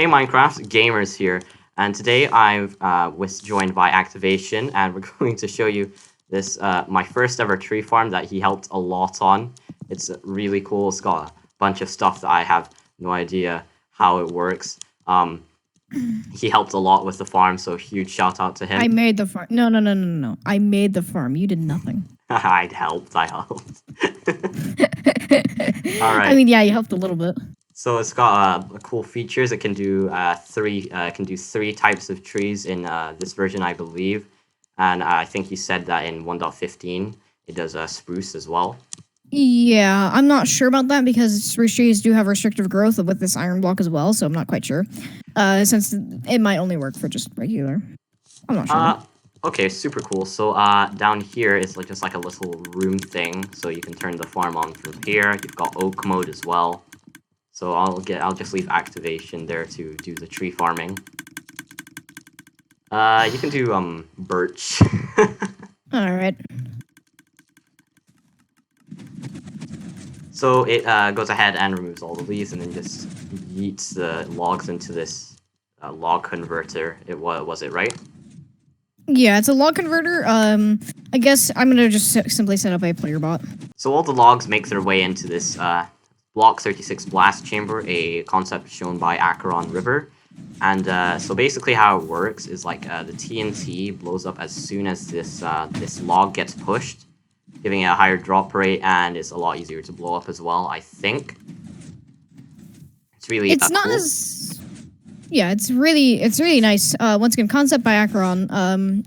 Hey Minecraft, Gamers here, and today I've was joined by Activation, and we're going to show you this my first ever tree farm that he helped a lot on. It's really cool. It's got a bunch of stuff that I have no idea how it works. He helped a lot with the farm, so huge shout out to him. I made the farm. No. I made the farm. You did nothing. I helped. All right. I mean, yeah, you helped a little bit. So it's got cool features. It can do three types of trees in this version, I believe, and I think he said that in 1.15 it does spruce as well. Yeah, I'm not sure about that because spruce trees do have restrictive growth with this iron block as well, so I'm not quite sure. Since it might only work for just regular. I'm not sure. Okay, super cool. So down here is just like a little room thing, so you can turn the farm on from here. You've got oak mode as well. So I'll just leave Activation there to do the tree farming. You can do birch. All right. So it goes ahead and removes all the leaves and then just yeets the logs into this log converter. Was it right? Yeah, it's a log converter. I guess I'm gonna just simply set up a player bot. So all the logs make their way into this Block 36 blast chamber, a concept shown by Acheron River. And so basically how it works is like the TNT blows up as soon as this log gets pushed, giving it a higher drop rate, and it's a lot easier to blow up as well, I think. It's really It's not cool. Yeah, it's really nice. Once again, concept by Acheron.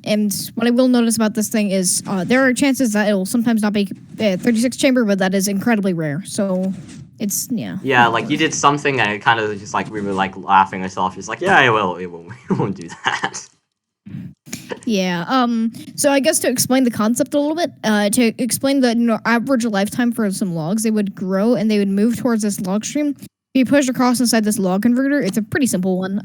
And what I will notice about this thing is there are chances that it will sometimes not be 36 chamber, but that is incredibly rare. So it's Yeah, like you did something and it kind of just like we were like laughing ourselves. Just like, yeah, it won't do that. Yeah. So I guess to explain the concept a little bit, to explain the average lifetime for some logs, they would grow and they would move towards this log stream. Be pushed across inside this log converter. It's a pretty simple one.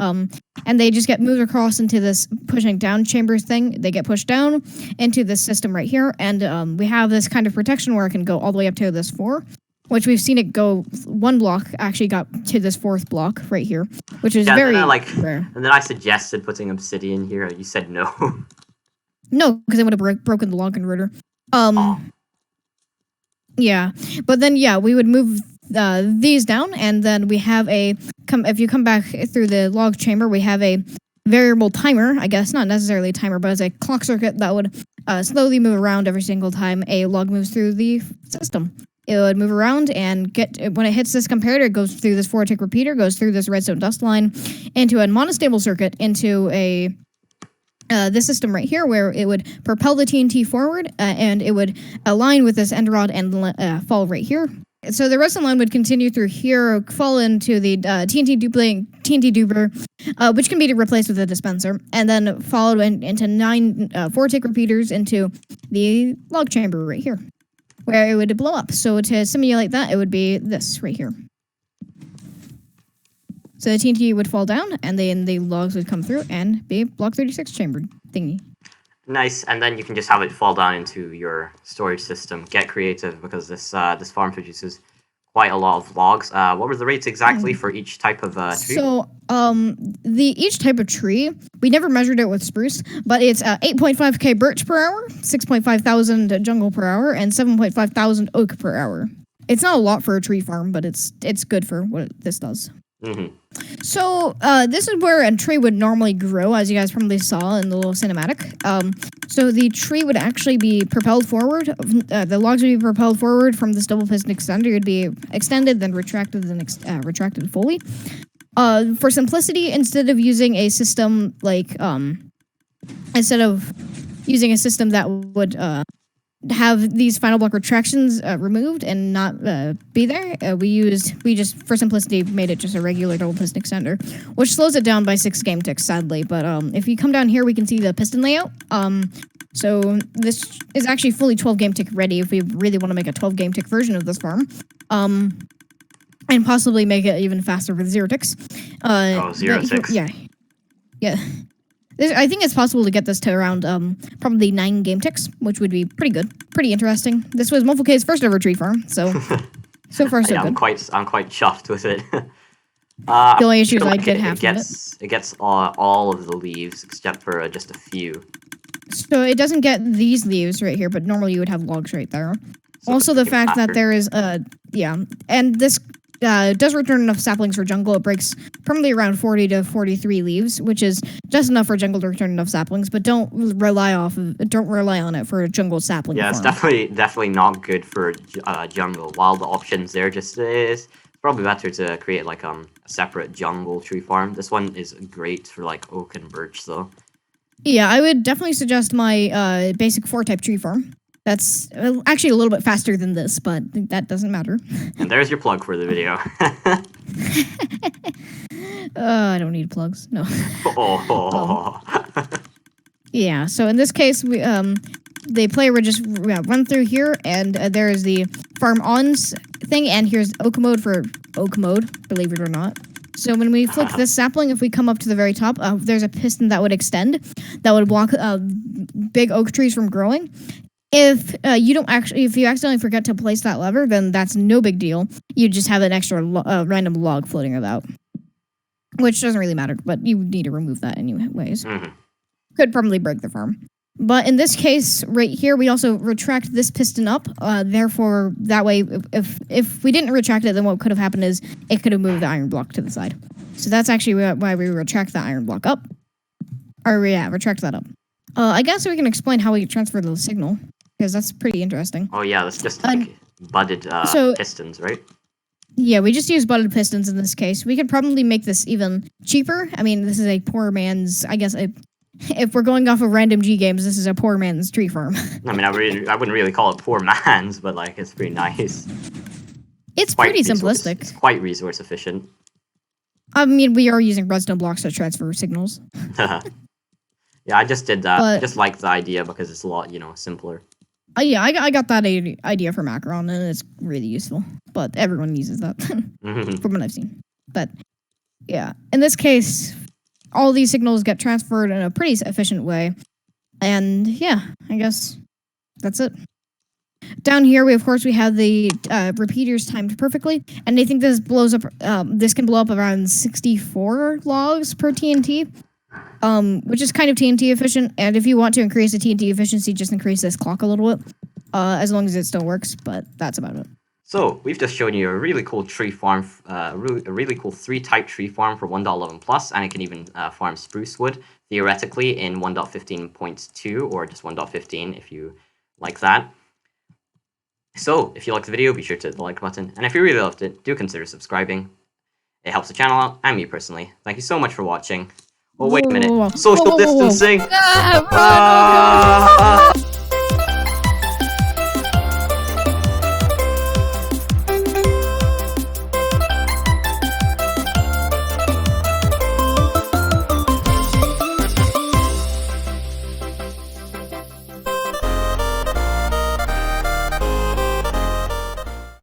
And they just get moved across into this pushing down chambers thing. They get pushed down into this system right here, and we have this kind of protection where it can go all the way up to this 4, which we've seen it go. One block actually got to this 4th block right here, which is very rare. And then I suggested putting obsidian here. You said no. No, because it would have broken the log converter. Yeah, but then we would move these down, and then we have if you come back through the log chamber, we have a variable timer, I guess, not necessarily a timer, but it's a clock circuit that would slowly move around every single time a log moves through the system. It would move around and when it hits this comparator, it goes through this 4-tick repeater, goes through this redstone dust line into a monostable circuit into this system right here, where it would propel the TNT forward and it would align with this end rod and fall right here. So the redstone line would continue through here, fall into the TNT duper, which can be replaced with a dispenser, and then followed into 9 4-tick repeaters into the log chamber right here, where it would blow up. So to simulate that, it would be this right here. So the TNT would fall down, and then the logs would come through and be block 36 chamber thingy. Nice, and then you can just have it fall down into your storage system. Get creative, because this farm produces quite a lot of logs. What were the rates exactly for each type of tree? So each type of tree, we never measured it with spruce, but it's 8.5k birch per hour, 6.5 thousand jungle per hour, and 7.5 thousand oak per hour. It's not a lot for a tree farm, but it's good for what this does. Mm-hmm. So this is where a tree would normally grow, as you guys probably saw in the little cinematic. So the tree would actually be propelled forward. The logs would be propelled forward from this double piston extender. It would be extended, then retracted, then retracted fully. For simplicity, instead of using a system that would have these final block retractions removed and not be there, we just for simplicity made it just a regular double piston extender, which slows it down by 6 game ticks, sadly. But if you come down here, we can see the piston layout. So this is actually fully 12 game tick ready if we really want to make a 12 game tick version of this farm, and possibly make it even faster with 0 ticks. 0 ticks. Yeah. I think it's possible to get this to around probably 9 game ticks, which would be pretty good, pretty interesting. This was MulfoK's first ever tree farm, so far so yeah, good. I'm quite chuffed with it. The only issue is I like get half of it. It gets all of the leaves except for just a few. So it doesn't get these leaves right here, but normally you would have logs right there. So Also, the fact that there is and this does return enough saplings for jungle. It breaks probably around 40 to 43 leaves, which is just enough for jungle to return enough saplings. But don't rely on it for a jungle sapling. Yeah, farm. it's definitely not good for jungle. While the options there just is probably better to create like a separate jungle tree farm. This one is great for like oak and birch though. Yeah, I would definitely suggest my basic 4-type tree farm. That's actually a little bit faster than this, but that doesn't matter. And there's your plug for the video. I don't need plugs. No. Oh. Yeah. So in this case, the player would just run through here, and there is the farm ons thing, and here's oak mode for oak mode. Believe it or not. So when we flick this sapling, if we come up to the very top, there's a piston that would extend, that would block big oak trees from growing. If you accidentally forget to place that lever, then that's no big deal. You just have an extra random log floating about, which doesn't really matter, but you need to remove that anyways. Mm-hmm. Could probably break the farm. But in this case, right here, we also retract this piston up. Therefore, that way, if we didn't retract it, then what could have happened is it could have moved the iron block to the side. So that's actually why we retract the iron block up. Or yeah, retract that up. I guess we can explain how we transfer the signal, because that's pretty interesting. Oh yeah, that's just like budded pistons, right? Yeah, we just use budded pistons in this case. We could probably make this even cheaper. I mean, this is a poor man's, I guess, if we're going off of random G games, this is a poor man's tree farm. I mean, I wouldn't really call it poor man's, but like it's pretty nice. It's pretty simplistic. It's quite resource efficient. I mean, we are using redstone blocks to transfer signals. Yeah, I just did that. But, I just like the idea because it's a lot, simpler. Yeah, I got that idea from Acheron, and it's really useful. But everyone uses that from what I've seen. But yeah, in this case, all these signals get transferred in a pretty efficient way. And yeah, I guess that's it. Down here, we have the repeaters timed perfectly, and I think this blows up. This can blow up around 64 logs per TNT, which is kind of TNT efficient. And if you want to increase the TNT efficiency, just increase this clock a little bit, as long as it still works. But that's about it. So we've just shown you a really cool tree farm, a really cool 3-type tree farm for 1.11 plus, and it can even farm spruce wood theoretically in 1.15.2 or just 1.15 if you like that. So if you liked the video, be sure to hit the like button, and if you really loved it, do consider subscribing. It helps the channel out and me personally. Thank you so much for watching. Oh wait a minute, social distancing.